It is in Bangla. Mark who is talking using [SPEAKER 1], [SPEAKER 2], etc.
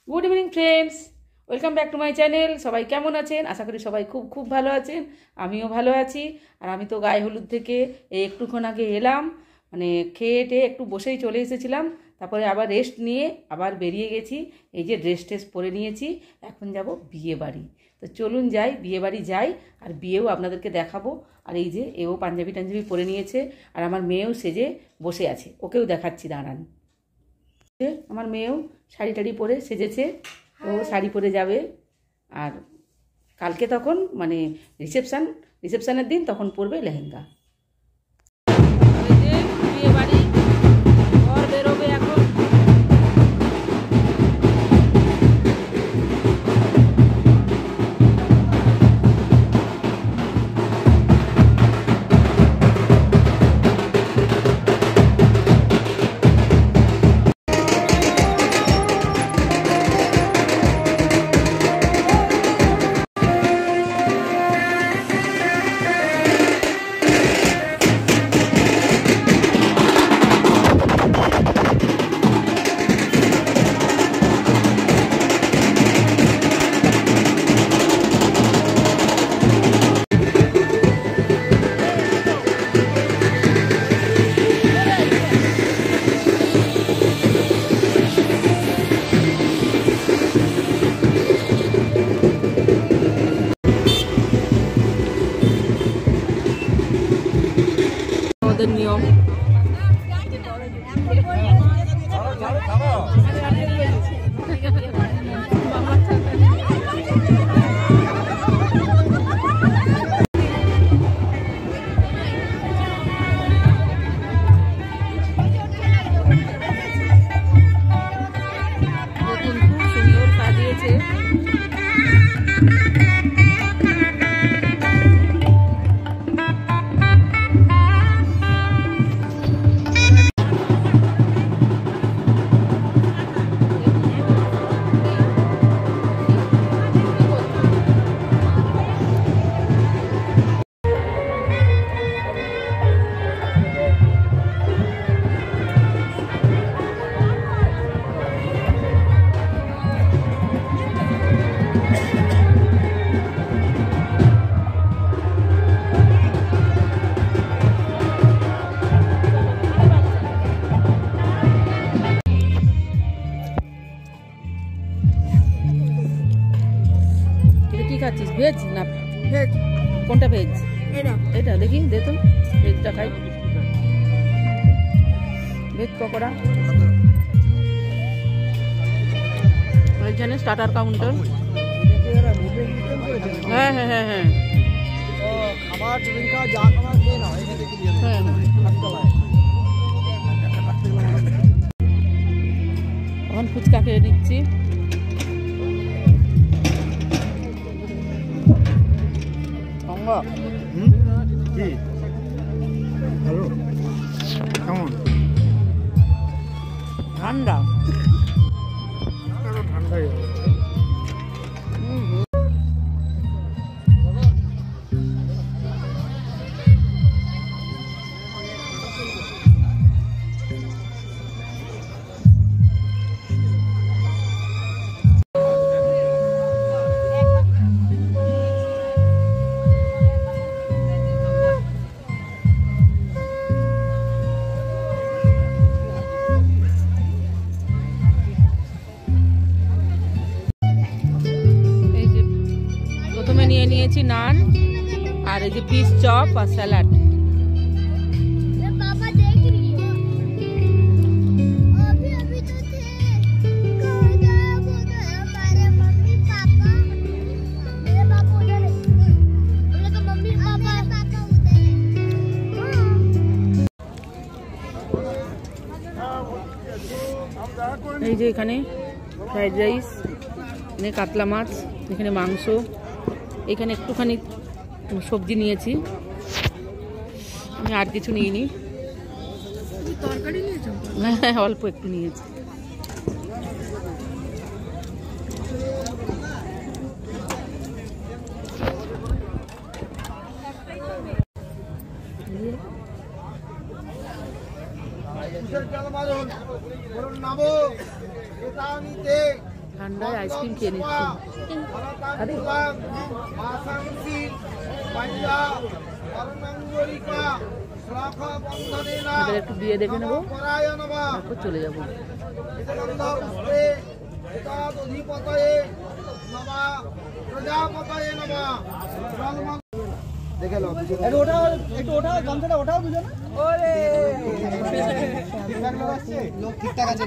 [SPEAKER 1] Good evening friends, welcome back to my channel. সবাই কেমন আছেন? আশা করি সবাই খুব খুব ভালো আছেন। আমিও ভালো আছি। আর আমি তো গায়ে হলুদ থেকে একটুক্ষণ আগে এলাম, মানে খেয়ে টেয়ে একটু বসেই চলে এসেছিলাম। তারপরে আবার রেস্ট নিয়ে আবার বেরিয়ে গেছি। এই যে ড্রেস টেস পরে নিয়েছি, এখন যাব বিয়ে বাড়ি। তো চলুন যাই, বিয়ে বাড়ি যাই, আর বিয়েও আপনাদেরকে দেখাবো। আর এই যে এও পাঞ্জাবি টাঞ্জাবি পরে নিয়েছে, আর আমার মেয়েও সেজে বসে আছে, ওকেও দেখাচ্ছি, দাঁড়ান। আমার মেয়েও শাড়ি টাড়ি পরে সেজেছে, ও শাড়ি পরে যাবে। আর কালকে তখন মানে রিসেপশনের দিন তখন পরবে লেহেঙ্গা। বিয়ে বাড়ি ঘর বেরোবে এখন। ওদের নিয়ম। দেখুন খুব সুন্দর সাজিয়েছে। কি খাচ্ছিস, ভেজ না ভেজ? কোনটা ভেজ? এটা দেখি, দে তো ভেজটা খাই। ভেজ পকোড়া ওইখানে স্টার্টার কাউন্টার। হ্যাঁ হ্যাঁ হ্যাঁ হ্যাঁ এখন ফুচকা খেয়ে নিচ্ছি। ঠান্ডা ঠান্ডাই নিয়ে নিয়েছি নান, আর এই যে পিস চপ আর স্যালাড। এই যে এখানে ফ্রাইড রাইস, এখানে কাতলা মাছ, এখানে মাংস, এখানে একটুখানি সবজি নিয়েছি, আমি আর কিছু নিইনি। তরকারি নিয়েছো? হ্যাঁ, অল্প একটু নিয়েছি। ঠান্ডায় আইসক্রিম খেয়ে নিচ্ছি। আরে এবার একটু বিয়ে দেখে নেবো, তারপর চলে যাবো।
[SPEAKER 2] দেখে লো একটু ওঠা গামছাটা ওঠাও দুজনে। লোক ঠিকঠাক আছে,